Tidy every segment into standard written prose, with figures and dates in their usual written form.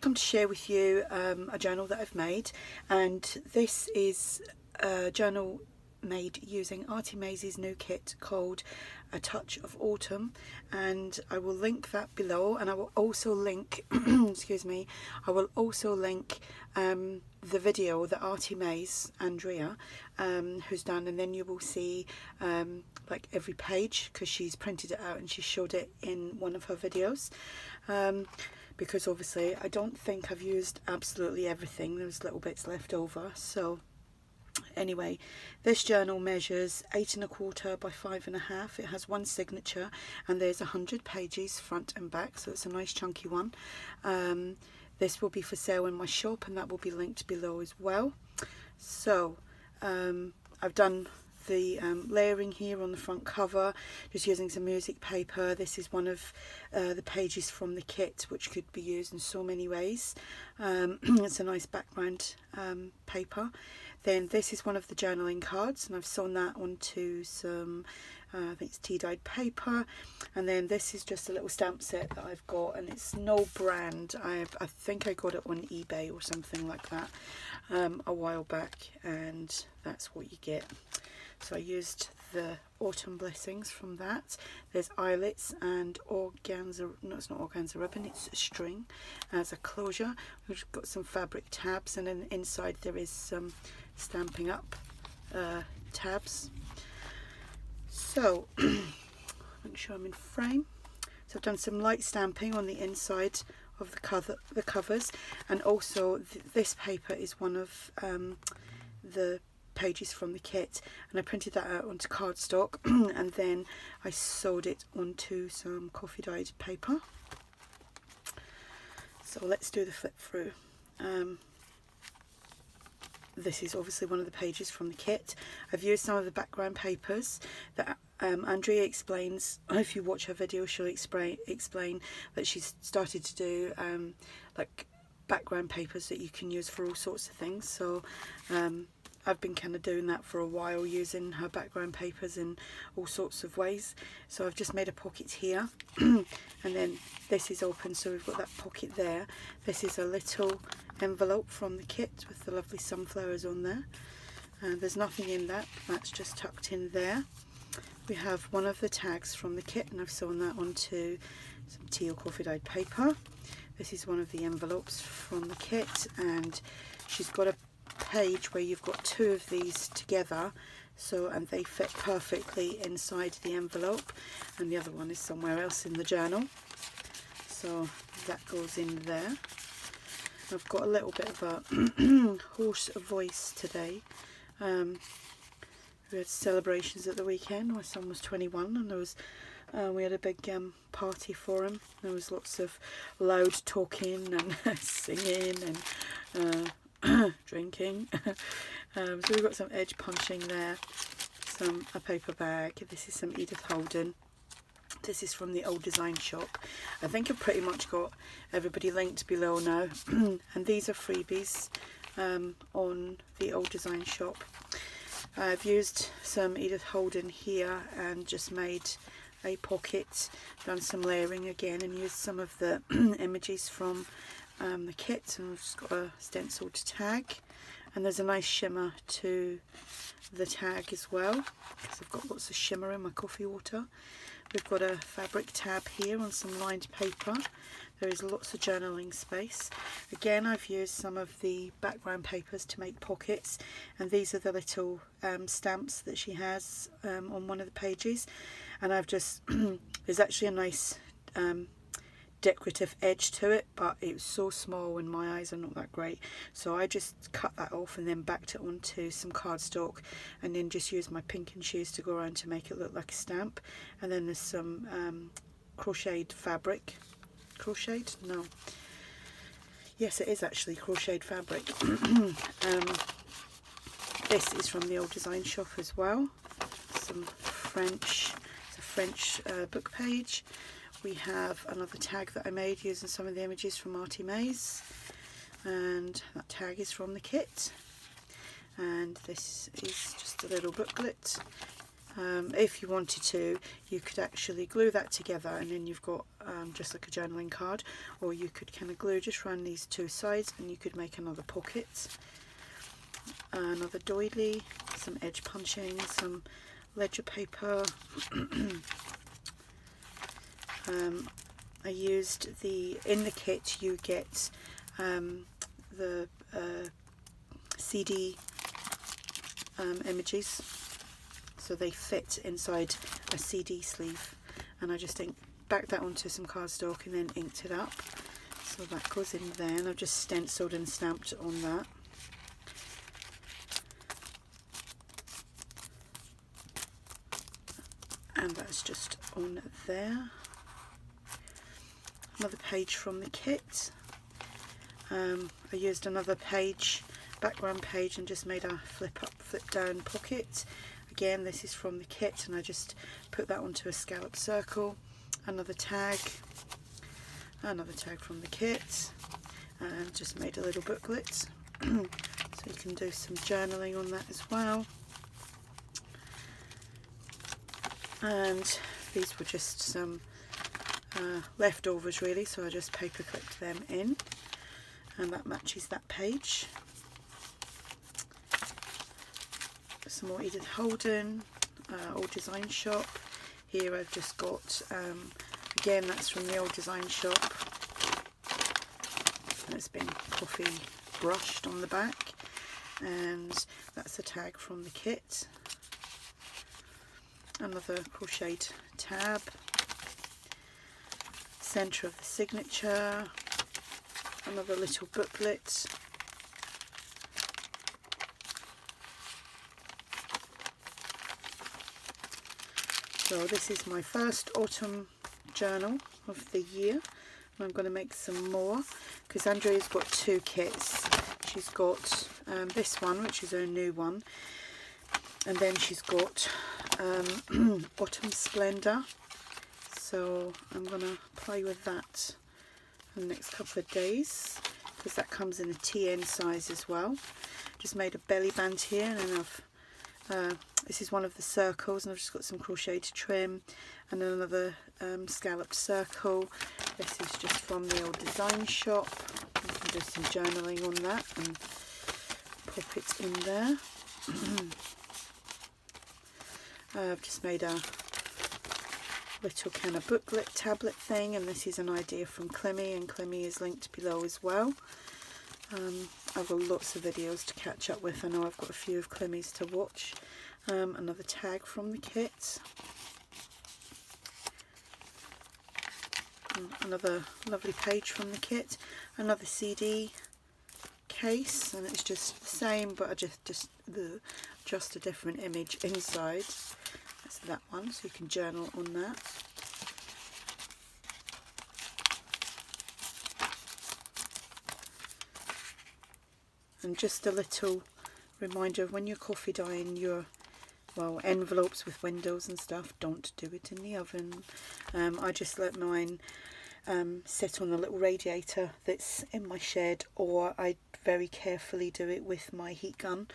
come to share with you a journal that I've made, and this is a journal made using ARTYmaze's new kit called A Touch of Autumn, and I will link that below, and I will also link excuse me, I will also link the video that ARTYmaze Andrea who's done, and then you will see like every page, because she's printed it out and she showed it in one of her videos. Because obviously I don't think I've used absolutely everything, there's little bits left over. So anyway, this journal measures 8 1/4 by 5 1/2. It has one signature and there's 100 pages front and back, so it's a nice chunky one. This will be for sale in my shop, and that will be linked below as well. So I've done the layering here on the front cover, just using some music paper. This is one of the pages from the kit, which could be used in so many ways. It's a nice background paper. Then this is one of the journaling cards, and I've sewn that onto some I think it's tea dyed paper. And then this is just a little stamp set that I've got, and it's no brand. I think I got it on eBay or something like that a while back, and that's what you get. So I used the autumn blessings from that. There's eyelets and organza, no, it's not organza ribbon, it's a string as a closure. We've got some fabric tabs, and then inside there is some Stampin' Up tabs. So make sure I'm in frame. So I've done some light stamping on the inside of the covers, and also this paper is one of the pages from the kit, and I printed that out onto cardstock and then I sewed it onto some coffee dyed paper. So let's do the flip through. This is obviously one of the pages from the kit. I've used some of the background papers that Andrea explains. If you watch her video, she'll explain that she's started to do like background papers that you can use for all sorts of things. So I've been kind of doing that for a while, using her background papers in all sorts of ways. So I've just made a pocket here and then this is open, so we've got that pocket there. This is a little envelope from the kit with the lovely sunflowers on there. There's nothing in that, that's just tucked in there. We have one of the tags from the kit, and I've sewn that onto some tea or coffee dyed paper. This is one of the envelopes from the kit, and she's got a page where you've got two of these together, so, and they fit perfectly inside the envelope, and the other one is somewhere else in the journal, so that goes in there. I've got a little bit of a hoarse voice today. We had celebrations at the weekend. My son was 21, and there was we had a big party for him. There was lots of loud talking and singing and drinking. So we've got some edge punching there, a paper bag. This is some Edith Holden. This is from the Old Design Shop. I think I've pretty much got everybody linked below now. And these are freebies on the Old Design Shop. I've used some Edith Holden here and just made a pocket, done some layering again, and used some of the images from the kit, and I've just got a stenciled tag, and there's a nice shimmer to the tag as well, because I've got lots of shimmer in my coffee water. We've got a fabric tab here on some lined paper. There is lots of journaling space. Again, I've used some of the background papers to make pockets, and these are the little stamps that she has on one of the pages, and I've just there's actually a nice decorative edge to it, but it was so small and my eyes are not that great, so I just cut that off and then backed it onto some cardstock, and then just used my pink and shoes to go around to make it look like a stamp. And then there's some crocheted fabric. Crocheted? No. Yes, it is actually crocheted fabric. This is from the Old Design Shop as well. Some French, it's a French book page. We have another tag that I made using some of the images from ARTYmaze, and that tag is from the kit. And this is just a little booklet. If you wanted to, you could actually glue that together and then you've got just like a journaling card, or you could kind of glue just around these two sides and you could make another pocket, another doily, some edge punching, some ledger paper. I used in the kit you get the CD images, so they fit inside a CD sleeve, and I just backed that onto some cardstock and then inked it up, so that goes in there, and I've just stenciled and stamped on that. And that's just on there. Another page from the kit. I used another page, background page, and just made a flip up, flip down pocket. Again, this is from the kit, and I just put that onto a scallop circle. Another tag from the kit, and just made a little booklet. So you can do some journaling on that as well. And these were just some leftovers really, so I just paper clipped them in, and that matches that page. Some more Edith Holden, Old Design Shop. Here I've just got, again that's from the Old Design Shop, and it's been coffee brushed on the back, and that's a tag from the kit. Another crocheted tab, centre of the signature, another little booklet, so this is my first autumn journal of the year, and I'm going to make some more because Andrea's got two kits. She's got this one, which is her new one, and then she's got Autumn Splendor, so I'm going to play with that in the next couple of days because that comes in a TN size as well. Just made a belly band here, and then I've this is one of the circles, and I've just got some crocheted trim and another scalloped circle. This is just from the Old Design Shop. You can do some journaling on that and pop it in there. I've just made a little kind of booklet tablet thing, and this is an idea from Clemmy, and Clemmy is linked below as well. I've got lots of videos to catch up with. I know I've got a few of Clemmy's to watch. Another tag from the kit. Another lovely page from the kit. Another CD case, and it's just the same, but I just a different image inside. That's that one, so you can journal on that. And just a little reminder, when you're coffee dyeing your envelopes with windows and stuff, don't do it in the oven. I just let mine sit on a little radiator that's in my shed, or I very carefully do it with my heat gun.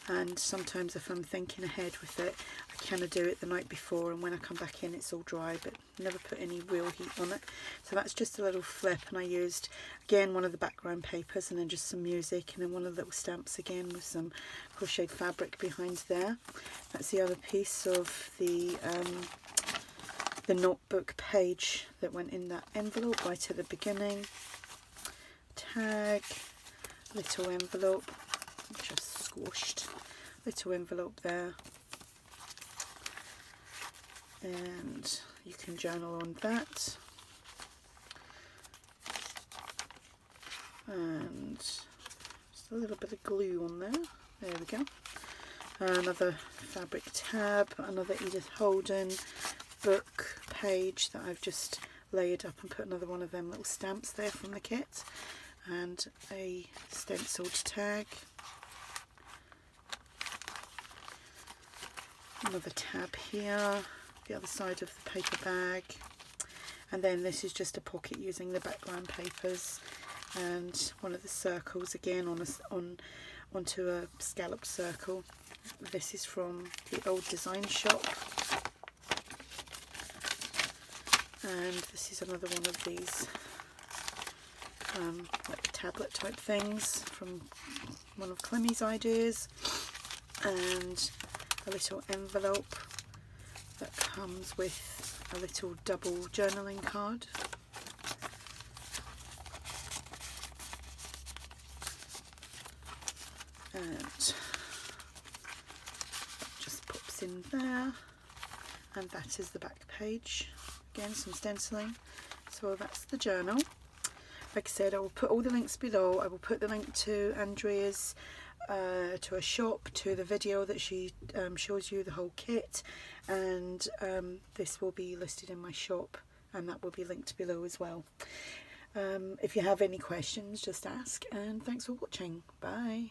And sometimes if I'm thinking ahead with it, I kind of do it the night before, and when I come back in it's all dry, but never put any real heat on it. So that's just a little flip, and I used again one of the background papers, and then just some music, and then one of the little stamps again with some crocheted fabric behind there. That's the other piece of the notebook page that went in that envelope right at the beginning. Tag, little envelope, just squashed, little envelope there, and you can journal on that. And just a little bit of glue on there. There we go. Another fabric tab, another Edith Holden book page that I've just layered up and put another one of them little stamps there from the kit, and a stenciled tag. Another tab here, the other side of the paper bag, and then this is just a pocket using the background papers, and one of the circles again onto a scalloped circle, This is from the old design shop, and this is another one of these like tablet type things from one of Clemmie's ideas, and a little envelope that comes with a little double journaling card. And that just pops in there, and that is the back page. Again, some stenciling. So that's the journal. Like I said, I will put all the links below. I will put the link to Andrea's, to a shop, to the video that she shows you the whole kit, and this will be listed in my shop, and that will be linked below as well. If you have any questions, just ask, and thanks for watching. Bye.